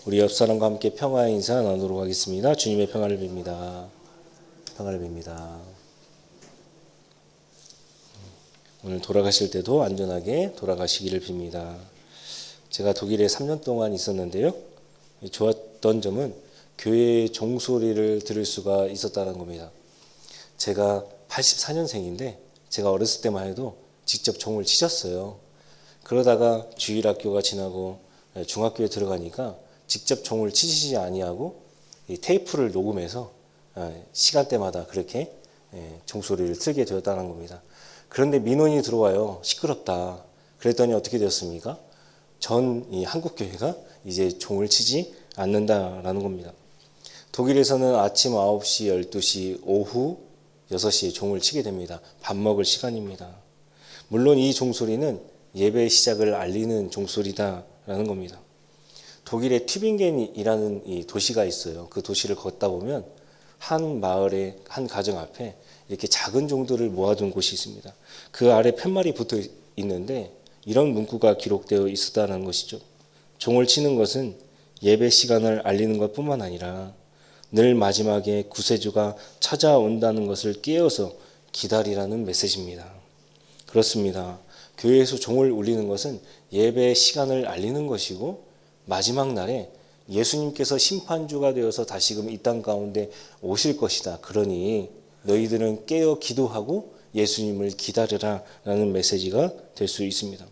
우리 옆 사람과 함께 평화의 인사 나누도록 하겠습니다. 주님의 평화를 빕니다. 평화를 빕니다. 오늘 돌아가실 때도 안전하게 돌아가시기를 빕니다. 제가 독일에 3년 동안 있었는데요. 좋았던 점은 교회의 종소리를 들을 수가 있었다는 겁니다. 제가 84년생인데 제가 어렸을 때만 해도 직접 종을 치셨어요. 그러다가 주일학교가 지나고 중학교에 들어가니까 직접 종을 치시지 아니하고 테이프를 녹음해서 시간대마다 그렇게 종소리를 틀게 되었다는 겁니다. 그런데 민원이 들어와요. 시끄럽다. 그랬더니 어떻게 되었습니까? 전 이 한국교회가 이제 종을 치지 않는다라는 겁니다. 독일에서는 아침 9시, 12시, 오후 6시에 종을 치게 됩니다. 밥 먹을 시간입니다. 물론 이 종소리는 예배 시작을 알리는 종소리다라는 겁니다. 독일의 튜빙겐이라는 이 도시가 있어요. 그 도시를 걷다 보면 한 마을의 한 가정 앞에 이렇게 작은 종들을 모아둔 곳이 있습니다. 그 아래 팻말이 붙어 있는데 이런 문구가 기록되어 있었다는 것이죠. 종을 치는 것은 예배 시간을 알리는 것뿐만 아니라 늘 마지막에 구세주가 찾아온다는 것을 깨어서 기다리라는 메시지입니다. 그렇습니다. 교회에서 종을 울리는 것은 예배 시간을 알리는 것이고 마지막 날에 예수님께서 심판주가 되어서 다시금 이 땅 가운데 오실 것이다. 그러니 너희들은 깨어 기도하고 예수님을 기다려라 라는 메시지가 될 수 있습니다.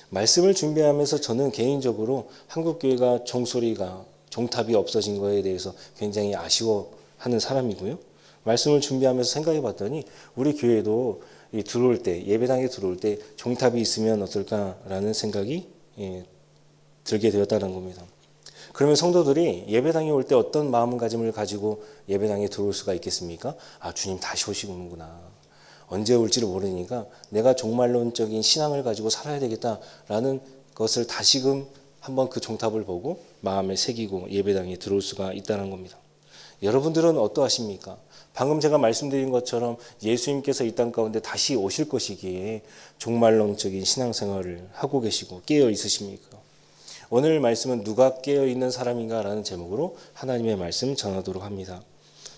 말씀을 준비하면서 저는 개인적으로 한국교회가 종소리가 종탑이 없어진 거에 대해서 굉장히 아쉬워하는 사람이고요. 말씀을 준비하면서 생각해 봤더니 우리 교회도 들어올 때 예배당에 들어올 때 종탑이 있으면 어떨까라는 생각이 들게 되었다는 겁니다. 그러면 성도들이 예배당에 올 때 어떤 마음가짐을 가지고 예배당에 들어올 수가 있겠습니까? 아, 주님 다시 오시는구나. 언제 올지를 모르니까 내가 종말론적인 신앙을 가지고 살아야 되겠다라는 것을 다시금 한번 그 종탑을 보고 마음에 새기고 예배당에 들어올 수가 있다는 겁니다. 여러분들은 어떠하십니까? 방금 제가 말씀드린 것처럼 예수님께서 이 땅 가운데 다시 오실 것이기에 종말론적인 신앙생활을 하고 계시고 깨어 있으십니까? 오늘 말씀은 누가 깨어 있는 사람인가 라는 제목으로 하나님의 말씀 전하도록 합니다.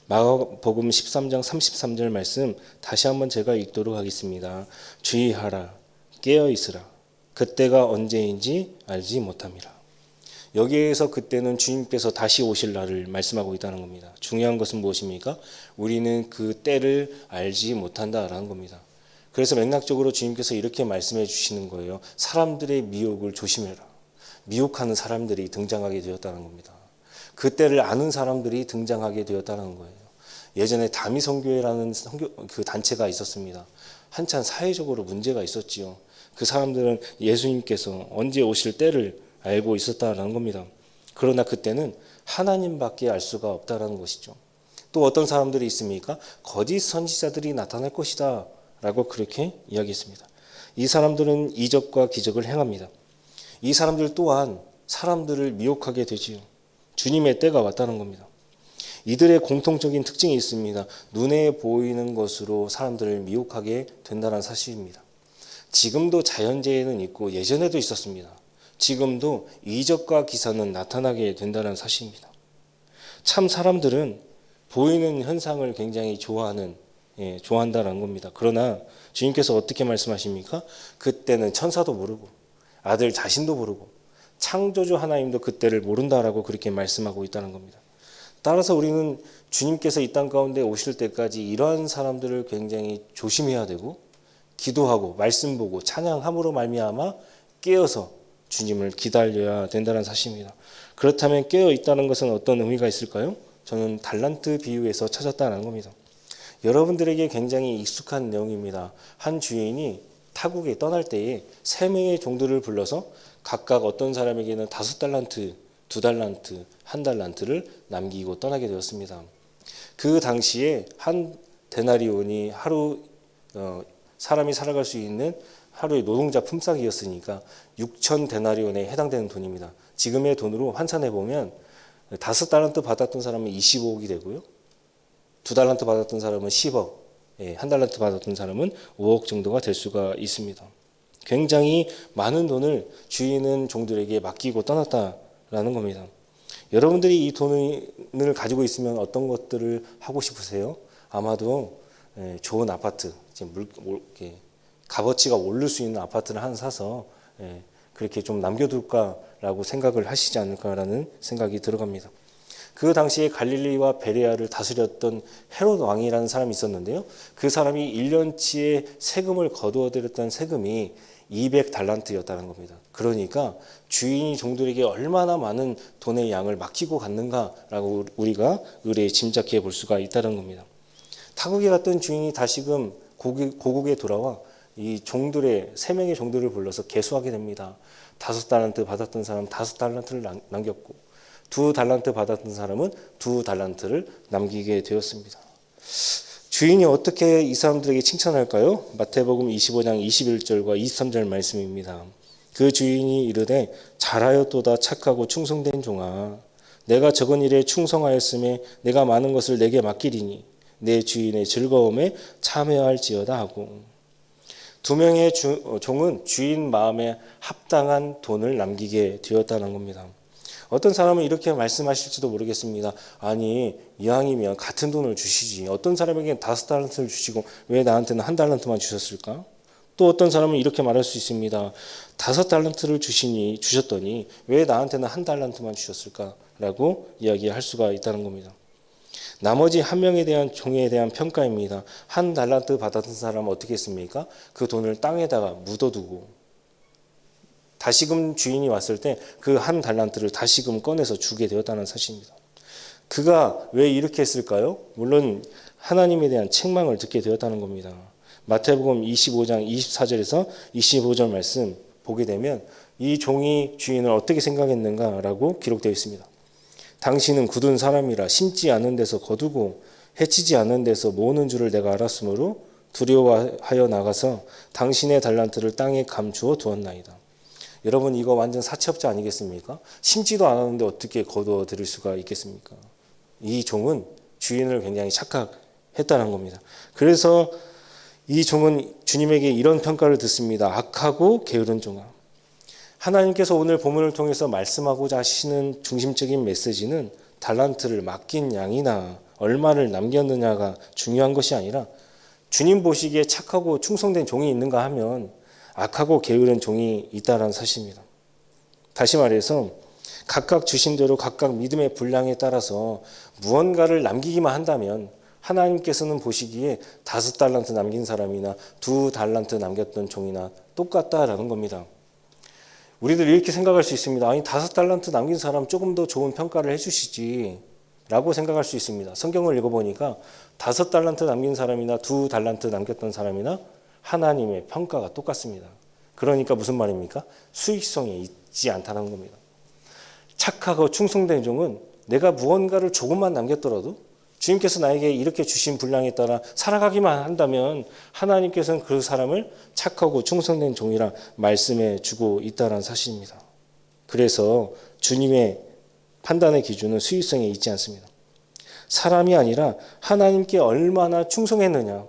마가복음 13장 33절 말씀 다시 한번 제가 읽도록 하겠습니다. 주의하라, 깨어 있으라. 그때가 언제인지 알지 못함이라. 여기에서 그때는 주님께서 다시 오실 날을 말씀하고 있다는 겁니다. 중요한 것은 무엇입니까? 우리는 그 때를 알지 못한다라는 겁니다. 그래서 맥락적으로 주님께서 이렇게 말씀해 주시는 거예요. 사람들의 미혹을 조심해라. 미혹하는 사람들이 등장하게 되었다는 겁니다. 그 때를 아는 사람들이 등장하게 되었다는 거예요. 예전에 다미선교회라는 그 단체가 있었습니다. 한참 사회적으로 문제가 있었지요. 그 사람들은 예수님께서 언제 오실 때를 알고 있었다라는 겁니다. 그러나 그때는 하나님밖에 알 수가 없다라는 것이죠. 또 어떤 사람들이 있습니까? 거짓 선지자들이 나타날 것이다 라고 그렇게 이야기했습니다. 이 사람들은 이적과 기적을 행합니다. 이 사람들 또한 사람들을 미혹하게 되지요. 주님의 때가 왔다는 겁니다. 이들의 공통적인 특징이 있습니다. 눈에 보이는 것으로 사람들을 미혹하게 된다는 사실입니다. 지금도 자연재해는 있고 예전에도 있었습니다. 지금도 이적과 기사는 나타나게 된다는 사실입니다. 참 사람들은 보이는 현상을 굉장히 좋아한다는 겁니다. 그러나 주님께서 어떻게 말씀하십니까? 그때는 천사도 모르고 아들 자신도 모르고 창조주 하나님도 그때를 모른다라고 그렇게 말씀하고 있다는 겁니다. 따라서 우리는 주님께서 이 땅 가운데 오실 때까지 이러한 사람들을 굉장히 조심해야 되고 기도하고 말씀 보고 찬양함으로 말미암아 깨어서 주님을 기다려야 된다는 사실입니다. 그렇다면 깨어 있다는 것은 어떤 의미가 있을까요? 저는 달란트 비유에서 찾았다는 겁니다. 여러분들에게 굉장히 익숙한 내용입니다. 한 주인이 타국에 떠날 때에 3명의 종들을 불러서 각각 어떤 사람에게는 5달란트, 2달란트, 1달란트를 남기고 떠나게 되었습니다. 그 당시에 한 데나리온이 하루 사람이 살아갈 수 있는 하루의 노동자 품삯이었으니까 6천 데나리온에 해당되는 돈입니다. 지금의 돈으로 환산해 보면 5달란트 받았던 사람은 25억이 되고요. 2달란트 받았던 사람은 10억, 1달란트 받았던 사람은 5억 정도가 될 수가 있습니다. 굉장히 많은 돈을 주인은 종들에게 맡기고 떠났다라는 겁니다. 여러분들이 이 돈을 가지고 있으면 어떤 것들을 하고 싶으세요? 아마도 좋은 아파트, 값어치가 오를 수 있는 아파트를 하나 사서 그렇게 좀 남겨둘까라고 생각을 하시지 않을까라는 생각이 들어갑니다. 그 당시에 갈릴리와 베레아를 다스렸던 헤롯 왕이라는 사람이 있었는데요. 그 사람이 1년치의 세금을 거두어들였던 세금이 200달란트였다는 겁니다. 그러니까 주인이 종들에게 얼마나 많은 돈의 양을 맡기고 갔는가라고 우리가 의뢰에 짐작해 볼 수가 있다는 겁니다. 타국에 갔던 주인이 다시금 고국에 돌아와 이 종들의 3명의 종들을 불러서 계수하게 됩니다. 5달란트 받았던 사람 5달란트를 남겼고 2달란트 받았던 사람은 2달란트를 남기게 되었습니다. 주인이 어떻게 이 사람들에게 칭찬할까요? 마태복음 25장 21절과 23절 말씀입니다. 그 주인이 이르되 잘하였도다 착하고 충성된 종아 내가 적은 일에 충성하였음에 내가 많은 것을 내게 맡기리니 내 주인의 즐거움에 참여할지어다 하고 2명의 종은 주인 마음에 합당한 돈을 남기게 되었다는 겁니다. 어떤 사람은 이렇게 말씀하실지도 모르겠습니다. 아니 이왕이면 같은 돈을 주시지 어떤 사람에게는 5달란트를 주시고 왜 나한테는 1달란트만 주셨을까? 또 어떤 사람은 이렇게 말할 수 있습니다. 5달란트를 주셨더니 왜 나한테는 1달란트만 주셨을까? 라고 이야기할 수가 있다는 겁니다. 나머지 한 명에 대한 종에 대한 평가입니다. 1달란트 받았던 사람은 어떻게 했습니까? 그 돈을 땅에다가 묻어두고 다시금 주인이 왔을 때 그 1달란트를 다시금 꺼내서 주게 되었다는 사실입니다. 그가 왜 이렇게 했을까요? 물론 하나님에 대한 책망을 듣게 되었다는 겁니다. 마태복음 25장 24절에서 25절 말씀 보게 되면 이 종이 주인을 어떻게 생각했는가라고 기록되어 있습니다. 당신은 굳은 사람이라 심지 않은 데서 거두고 해치지 않은 데서 모으는 줄을 내가 알았으므로 두려워하여 나가서 당신의 달란트를 땅에 감추어 두었나이다. 여러분 이거 완전 사채업자 아니겠습니까? 심지도 않았는데 어떻게 거두어 드릴 수가 있겠습니까? 이 종은 주인을 굉장히 착각했다는 겁니다. 그래서 이 종은 주님에게 이런 평가를 듣습니다. 악하고 게으른 종아. 하나님께서 오늘 본문을 통해서 말씀하고자 하시는 중심적인 메시지는 달란트를 맡긴 양이나 얼마를 남겼느냐가 중요한 것이 아니라 주님 보시기에 착하고 충성된 종이 있는가 하면 악하고 게으른 종이 있다는 사실입니다. 다시 말해서 각각 주신 대로 각각 믿음의 분량에 따라서 무언가를 남기기만 한다면 하나님께서는 보시기에 5달란트 남긴 사람이나 2달란트 남겼던 종이나 똑같다라는 겁니다. 우리들 이렇게 생각할 수 있습니다. 아니 5달란트 남긴 사람 조금 더 좋은 평가를 해주시지 라고 생각할 수 있습니다. 성경을 읽어보니까 5달란트 남긴 사람이나 2달란트 남겼던 사람이나 하나님의 평가가 똑같습니다. 그러니까 무슨 말입니까? 수익성이 있지 않다는 겁니다. 착하고 충성된 종은 내가 무언가를 조금만 남겼더라도 주님께서 나에게 이렇게 주신 분량에 따라 살아가기만 한다면 하나님께서는 그 사람을 착하고 충성된 종이라 말씀해 주고 있다는 사실입니다. 그래서 주님의 판단의 기준은 수익성에 있지 않습니다. 사람이 아니라 하나님께 얼마나 충성했느냐,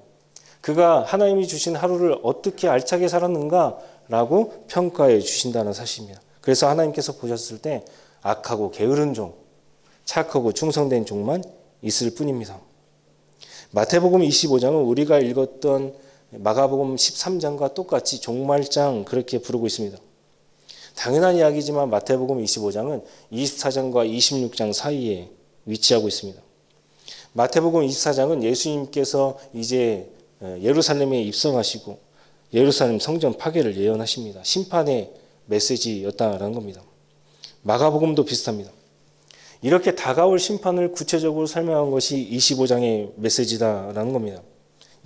그가 하나님이 주신 하루를 어떻게 알차게 살았는가라고 평가해 주신다는 사실입니다. 그래서 하나님께서 보셨을 때 악하고 게으른 종, 착하고 충성된 종만 있을 뿐입니다. 마태복음 25장은 우리가 읽었던 마가복음 13장과 똑같이 종말장 그렇게 부르고 있습니다. 당연한 이야기지만 마태복음 25장은 24장과 26장 사이에 위치하고 있습니다. 마태복음 24장은 예수님께서 이제 예루살렘에 입성하시고 예루살렘 성전 파괴를 예언하십니다. 심판의 메시지였다라는 겁니다. 마가복음도 비슷합니다. 이렇게 다가올 심판을 구체적으로 설명한 것이 25장의 메시지다라는 겁니다.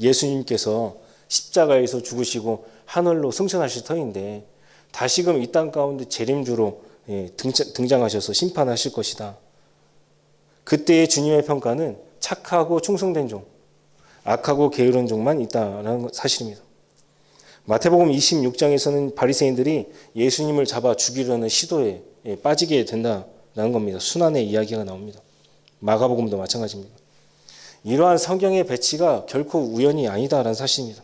예수님께서 십자가에서 죽으시고 하늘로 승천하실 터인데 다시금 이 땅 가운데 재림주로 등장하셔서 심판하실 것이다. 그때의 주님의 평가는 착하고 충성된 종, 악하고 게으른 종만 있다는 사실입니다. 마태복음 26장에서는 바리새인들이 예수님을 잡아 죽이려는 시도에 빠지게 된다는 겁니다. 순환의 이야기가 나옵니다. 마가복음도 마찬가지입니다. 이러한 성경의 배치가 결코 우연이 아니다라는 사실입니다.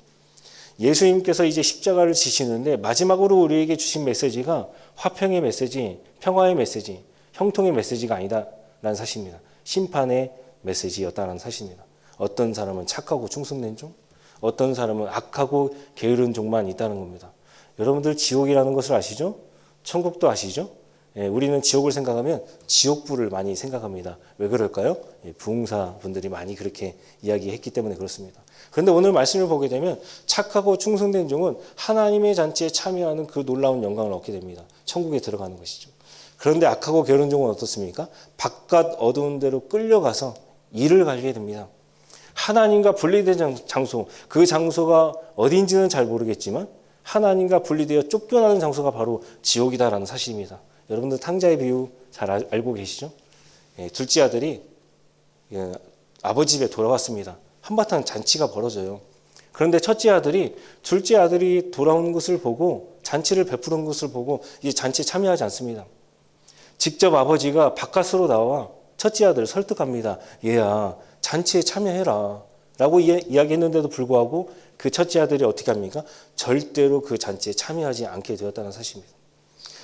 예수님께서 이제 십자가를 지시는데 마지막으로 우리에게 주신 메시지가 화평의 메시지, 평화의 메시지, 형통의 메시지가 아니다라는 사실입니다. 심판의 메시지였다는 사실입니다. 어떤 사람은 착하고 충성된 종, 어떤 사람은 악하고 게으른 종만 있다는 겁니다. 여러분들 지옥이라는 것을 아시죠? 천국도 아시죠? 우리는 지옥을 생각하면 지옥불을 많이 생각합니다. 왜 그럴까요? 부흥사분들이 많이 그렇게 이야기했기 때문에 그렇습니다. 그런데 오늘 말씀을 보게 되면 착하고 충성된 종은 하나님의 잔치에 참여하는 그 놀라운 영광을 얻게 됩니다. 천국에 들어가는 것이죠. 그런데 악하고 게으른 종은 어떻습니까? 바깥 어두운 데로 끌려가서 일을 갈게 됩니다. 하나님과 분리된 장소, 그 장소가 어딘지는 잘 모르겠지만 하나님과 분리되어 쫓겨나는 장소가 바로 지옥이다라는 사실입니다. 여러분들 탕자의 비유 잘 알고 계시죠? 둘째 아들이 아버지 집에 돌아왔습니다. 한바탕 잔치가 벌어져요. 그런데 첫째 아들이 둘째 아들이 돌아오는 것을 보고 잔치를 베푸는 것을 보고 이 잔치에 참여하지 않습니다. 직접 아버지가 바깥으로 나와 첫째 아들을 설득합니다. 얘야, 잔치에 참여해라 라고 이야기했는데도 불구하고 그 첫째 아들이 어떻게 합니까? 절대로 그 잔치에 참여하지 않게 되었다는 사실입니다.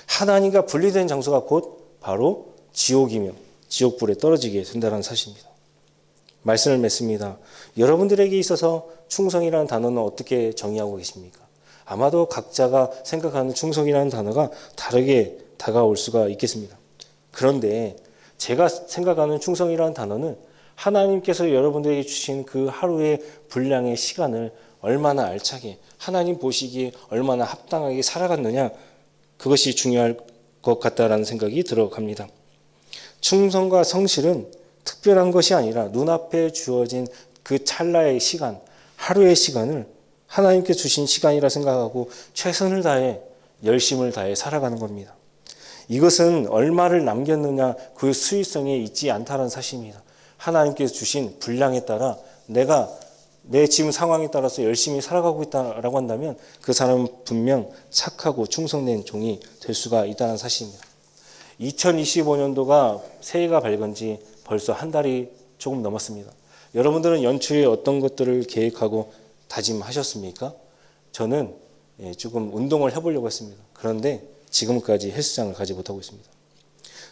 하나님과 분리된 장소가 곧 바로 지옥이며 지옥불에 떨어지게 된다는 사실입니다. 말씀을 맺습니다. 여러분들에게 있어서 충성이라는 단어는 어떻게 정의하고 계십니까? 아마도 각자가 생각하는 충성이라는 단어가 다르게 다가올 수가 있겠습니다. 그런데 제가 생각하는 충성이라는 단어는 하나님께서 여러분들에게 주신 그 하루의 분량의 시간을 얼마나 알차게 하나님 보시기에 얼마나 합당하게 살아갔느냐, 그것이 중요할 것 같다라는 생각이 들어갑니다. 충성과 성실은 특별한 것이 아니라 눈앞에 주어진 그 찰나의 시간, 하루의 시간을 하나님께 주신 시간이라 생각하고 최선을 다해 열심을 다해 살아가는 겁니다. 이것은 얼마를 남겼느냐 그 수위성에 있지 않다는 사실입니다. 하나님께서 주신 분량에 따라 내가 내 지금 상황에 따라서 열심히 살아가고 있다라고 한다면 그 사람은 분명 착하고 충성된 종이 될 수가 있다는 사실입니다. 2025년도가 새해가 밝은 지 벌써 한 달이 조금 넘었습니다. 여러분들은 연초에 어떤 것들을 계획하고 다짐하셨습니까? 저는 조금 운동을 해보려고 했습니다. 그런데 지금까지 헬스장을 가지 못하고 있습니다.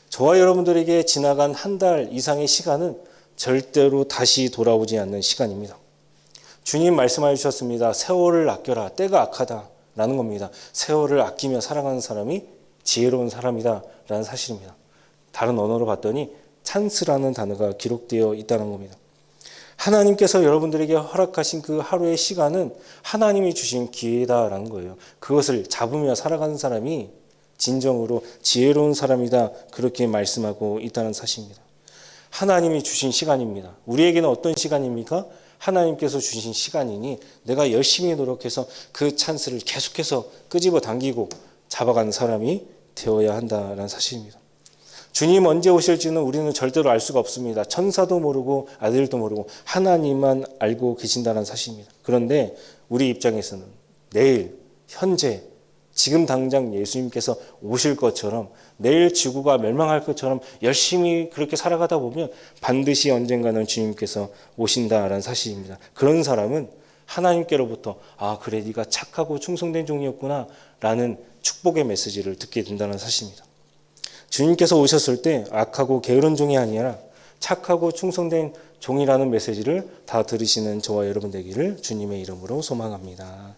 저와 여러분들에게 지나간 한 달 이상의 시간은 절대로 다시 돌아오지 않는 시간입니다. 주님 말씀하여 주셨습니다. 세월을 아껴라. 때가 악하다라는 겁니다. 세월을 아끼며 살아가는 사람이 지혜로운 사람이다 라는 사실입니다. 다른 언어로 봤더니 찬스라는 단어가 기록되어 있다는 겁니다. 하나님께서 여러분들에게 허락하신 그 하루의 시간은 하나님이 주신 기회다라는 거예요. 그것을 잡으며 살아가는 사람이 진정으로 지혜로운 사람이다, 그렇게 말씀하고 있다는 사실입니다. 하나님이 주신 시간입니다. 우리에게는 어떤 시간입니까? 하나님께서 주신 시간이니 내가 열심히 노력해서 그 찬스를 계속해서 끄집어 당기고 잡아가는 사람이 되어야 한다는 사실입니다. 주님 언제 오실지는 우리는 절대로 알 수가 없습니다. 천사도 모르고 아들도 모르고 하나님만 알고 계신다는 사실입니다. 그런데 우리 입장에서는 내일, 현재, 지금 당장 예수님께서 오실 것처럼 내일 지구가 멸망할 것처럼 열심히 그렇게 살아가다 보면 반드시 언젠가는 주님께서 오신다라는 사실입니다. 그런 사람은 하나님께로부터 아 그래 네가 착하고 충성된 종이었구나 라는 축복의 메시지를 듣게 된다는 사실입니다. 주님께서 오셨을 때 악하고 게으른 종이 아니라 착하고 충성된 종이라는 메시지를 다 들으시는 저와 여러분 되기를 주님의 이름으로 소망합니다.